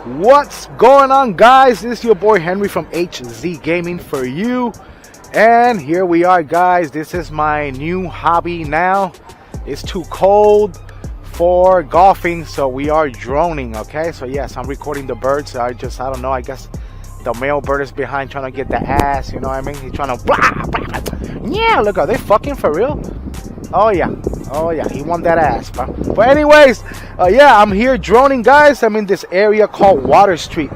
What's going on, guys? This is your boy Henry from HZ Gaming for you, and here we are, guys. This is my new hobby now. It's too cold for golfing, so we are droning. Okay, so yes, I'm recording the birds. I don't know, I guess the male bird is behind trying to get the ass, you know what I mean? He's trying to blah, blah, blah. Yeah, look, are they fucking for real? Oh yeah, he won that ass, bro. But anyways, yeah, I'm here droning, guys. I'm in this area called Water Street,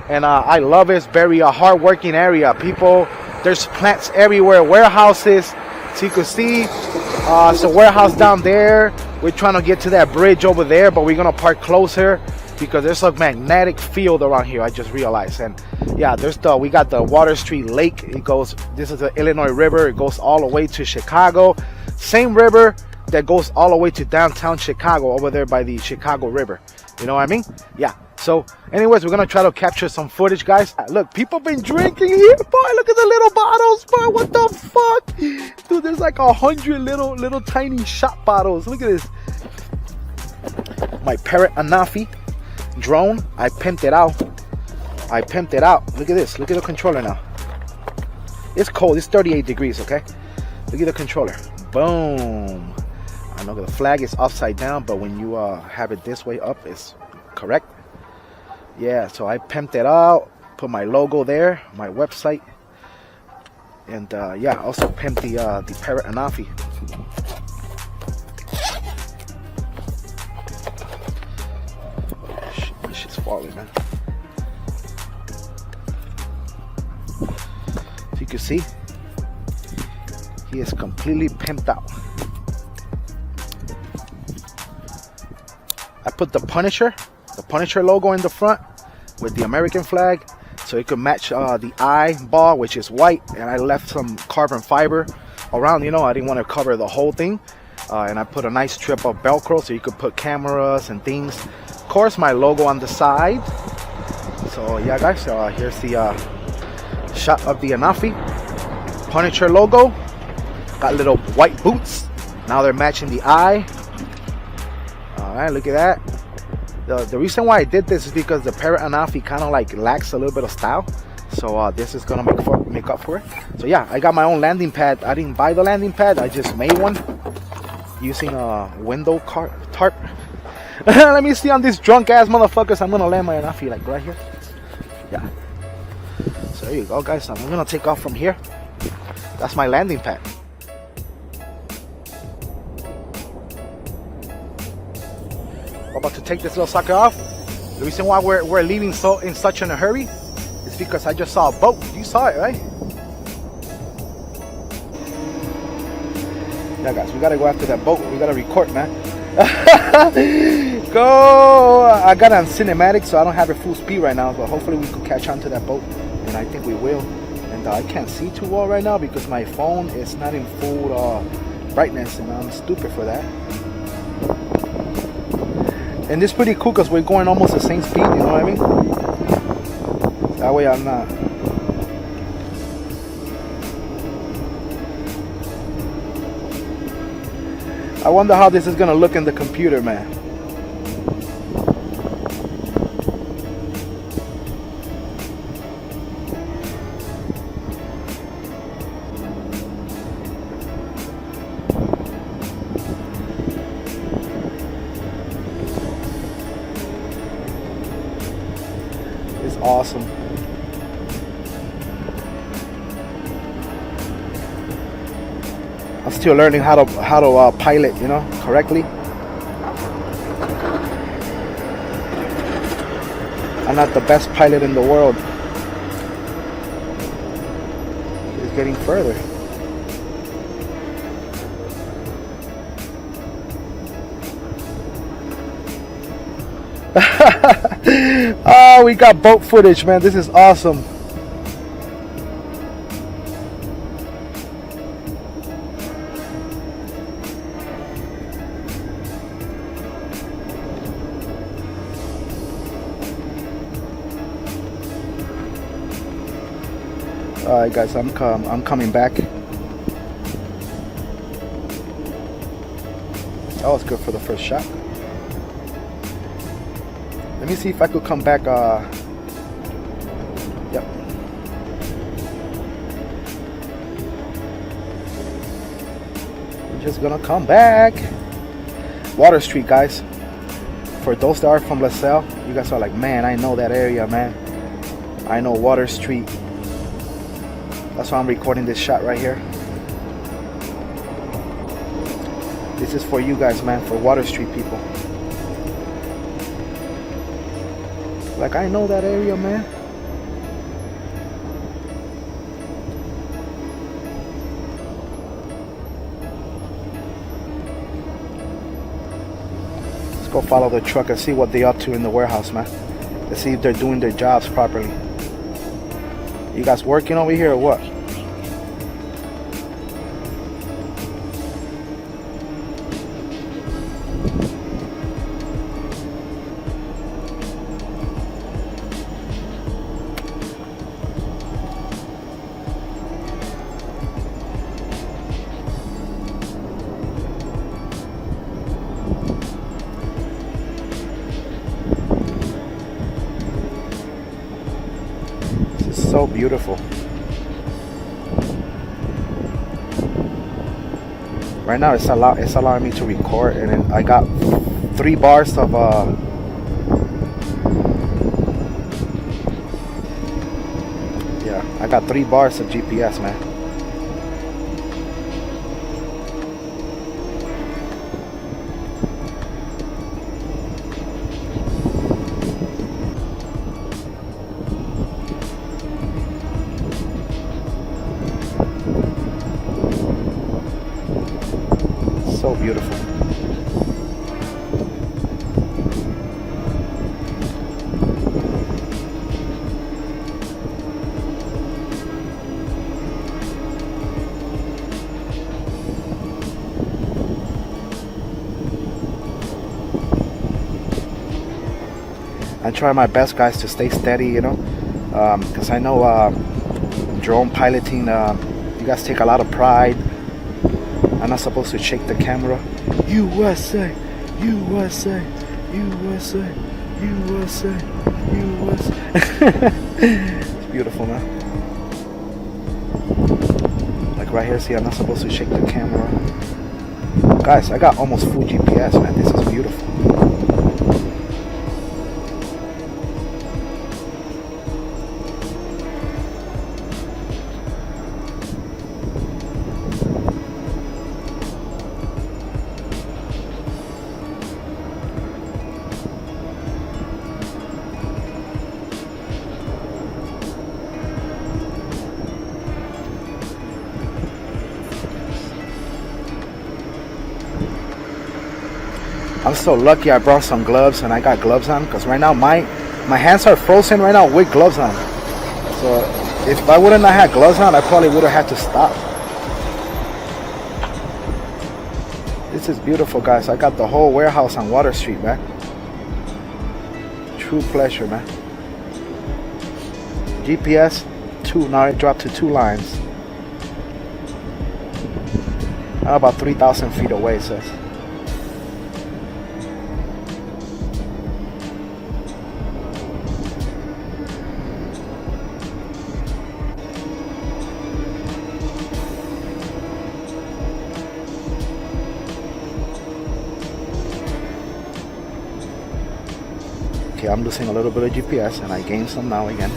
and I love it. It's very hard-working area. People, there's plants everywhere, warehouses. So you can see, it's a warehouse down there. We're trying to get to that bridge over there, but we're gonna park closer because there's a magnetic field around here. I just realized, and yeah, we got the Water Street Lake. It goes. This is the Illinois River. It goes all the way to Chicago. Same river that goes all the way to downtown Chicago, over there by the Chicago River. You know what I mean? Yeah. So anyways, we're gonna try to capture some footage, guys. Look, people been drinking here, boy. Look at the little bottles, boy. What the fuck, dude? There's like 100 little tiny shot bottles. Look at this. My Parrot ANAFI drone. I pimped it out. Look at this. Look at the controller now. It's cold. It's 38 degrees. Okay. Look at the controller. Boom. I know the flag is upside down, but when you have it this way up, it's correct. Yeah, so I pimped it out, put my logo there, my website, and yeah, also pimped the Parrot ANAFI. This shit's falling, man. So you can see, he is completely pimped out. I put the Punisher logo in the front with the American flag, so it could match the eyeball, which is white, and I left some carbon fiber around. You know, I didn't want to cover the whole thing, and I put a nice strip of Velcro so you could put cameras and things. Of course, my logo on the side. So yeah, guys, here's the shot of the ANAFI Punisher logo. Got little white boots. Now they're matching the eye. Alright, look at that. The reason why I did this is because the Parrot ANAFI kind of like lacks a little bit of style. So this is gonna make up for it. So yeah, I got my own landing pad. I didn't buy the landing pad. I just made one using a window tarp. Let me see on these drunk ass motherfuckers. I'm gonna land my ANAFI like right here. Yeah. So there you go, guys. I'm gonna take off from here. That's my landing pad. I'm about to take this little sucker off. The reason why we're leaving in such a hurry is because I just saw a boat. You saw it, right? Yeah, guys, we gotta go after that boat. We gotta record, man. Go! I got it on cinematic, so I don't have it full speed right now, but hopefully we can catch on to that boat, and I think we will. And I can't see too well right now because my phone is not in full brightness, and I'm stupid for that. And it's pretty cool because we're going almost the same speed, you know what I mean? That way I'm not. I wonder how this is going to look in the computer, man. Awesome. I'm still learning how to pilot, you know, correctly. I'm not the best pilot in the world. It's getting further. Oh, we got boat footage, man. This is awesome. All right, guys, I'm coming back. That was good for the first shot. Let me see if I could come back. Yep. We're just gonna come back. Water Street, guys. For those that are from Lasalle, you guys are like, man, I know that area, man. I know Water Street. That's why I'm recording this shot right here. This is for you guys, man, for Water Street people. Like, I know that area, man. Let's go follow the truck and see what they're up to in the warehouse, man. Let's see if they're doing their jobs properly. You guys working over here or what? So beautiful. Right now it's allowing me to record, and then I got 3 bars of yeah, I got 3 bars of GPS, man. So beautiful. I try my best, guys, to stay steady, you know, because I know drone piloting, you guys take a lot of pride. I'm not supposed to shake the camera. USA, USA, USA, USA, USA. It's beautiful, man. Like right here, see, I'm not supposed to shake the camera. Guys, I got almost full GPS, man. This is beautiful. I'm so lucky I brought some gloves, and I got gloves on, because right now my hands are frozen right now with gloves on. So if I wouldn't have had gloves on, I probably would have had to stop. This is beautiful, guys. I got the whole warehouse on Water Street, man. True pleasure, man. GPS 2, now it dropped to 2 lines. I'm about 3,000 feet away, it says. Okay, I'm losing a little bit of GPS, and I gain some now again.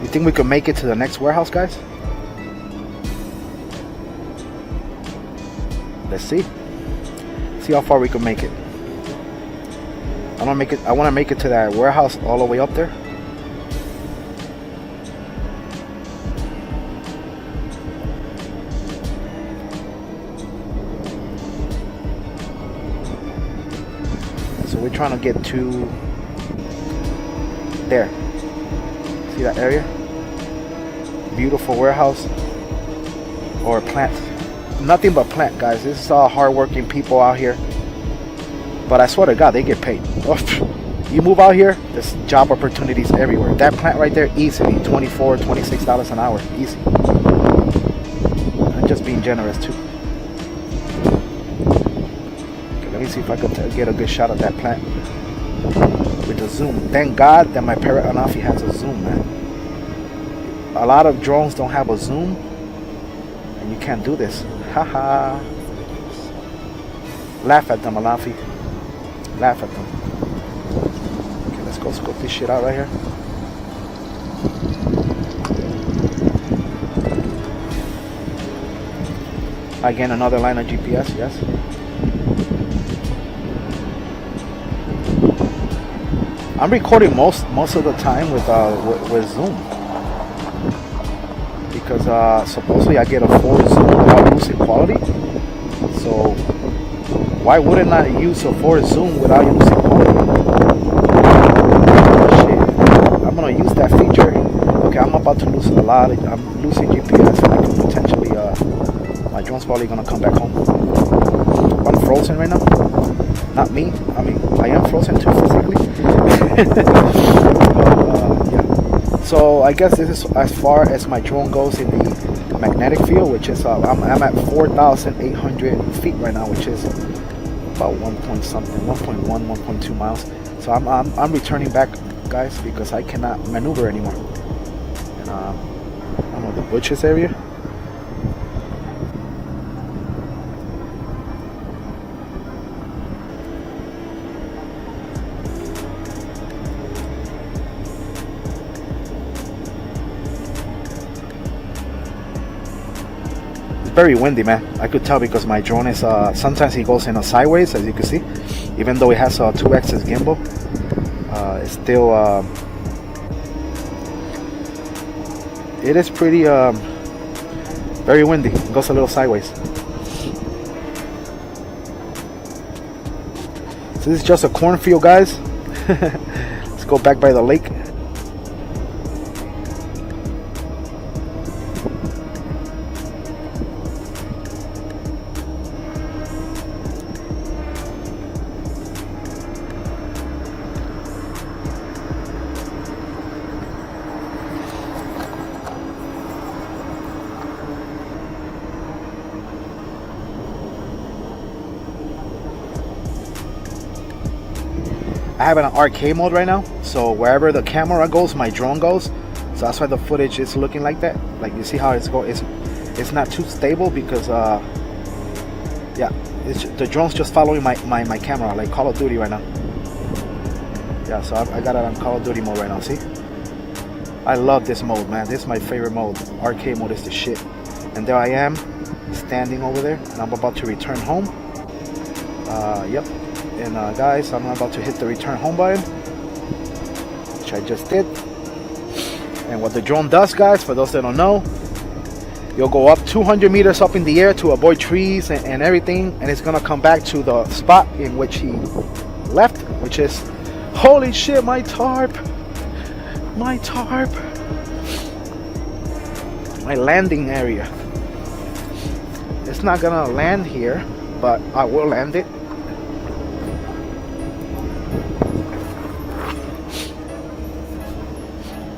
You think we could make it to the next warehouse, guys? Let's see. See how far we can make it. I want to make it to that warehouse all the way up there. So we're trying to get to there. See that area? Beautiful warehouse or plant. Nothing but plant, guys. This is all hard-working people out here. But I swear to God, they get paid. You move out here, there's job opportunities everywhere. That plant right there, easily $24, $26 an hour, easy. I'm just being generous too. Okay, let me see if I can get a good shot of that plant with the zoom. Thank God that my Parrot ANAFI has a zoom, man. A lot of drones don't have a zoom, and you can't do this. Haha. Laugh at them, ANAFI. Laugh at them. Okay, let's go scope this shit out right here. Again, another line of GPS, yes. I'm recording most of the time with zoom, because supposedly I get a 4 zoom without losing quality. So why wouldn't I use a 4 zoom without losing quality? Shit, I'm gonna use that feature. Okay, I'm about to lose a lot. I'm losing GPS, and I could potentially my drone's probably gonna come back home. I'm frozen right now. Not me. I mean, I am frozen too physically. Yeah. So I guess this is as far as my drone goes in the magnetic field, which is I'm at 4,800 feet right now, which is about 1.2 miles. So I'm returning back, guys, because I cannot maneuver anymore. And I don't know, the bushes area. Very windy, man. I could tell because my drone is sometimes it goes in a sideways, as you can see. Even though it has a 2-axis gimbal, it's still it is pretty very windy. It goes a little sideways. So this is just a cornfield, guys. Let's go back by the lake. I have it on arcade mode right now, so wherever the camera goes, my drone goes. So that's why the footage is looking like that. Like, you see how it's going. It's not too stable because yeah, the drone's just following my camera, like Call of Duty right now. Yeah, so I got it on Call of Duty mode right now. See, I love this mode, man. This is my favorite mode. Arcade mode is the shit. And there I am, standing over there, and I'm about to return home. Yep. And guys, I'm about to hit the return home button, which I just did. And what the drone does, guys, for those that don't know, you'll go up 200 meters up in the air to avoid trees and everything, and it's gonna come back to the spot in which he left, which is, holy shit, my tarp, my landing area. It's not gonna land here, but I will land it.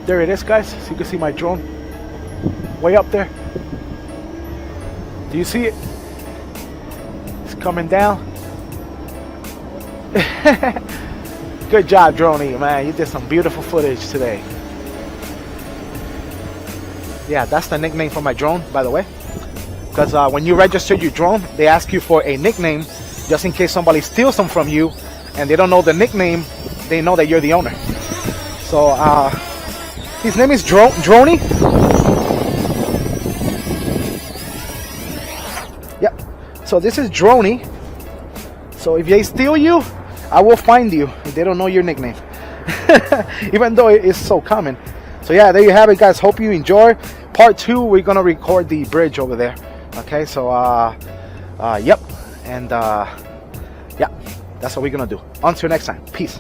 There it is, guys. So you can see my drone way up there. Do you see it? It's coming down. Good job, Droney, man. You did some beautiful footage today. Yeah, that's the nickname for my drone, by the way. Because when you register your drone, they ask you for a nickname just in case somebody steals them from you and they don't know the nickname. They know that you're the owner. So his name is Droney. Yep. So this is Droney. So if they steal you, I will find you if they don't know your nickname. Even though it is so common. So yeah, there you have it, guys. Hope you enjoy. Part 2, we're gonna record the bridge over there. Okay, so yep. And yeah, that's what we're gonna do. Until next time. Peace.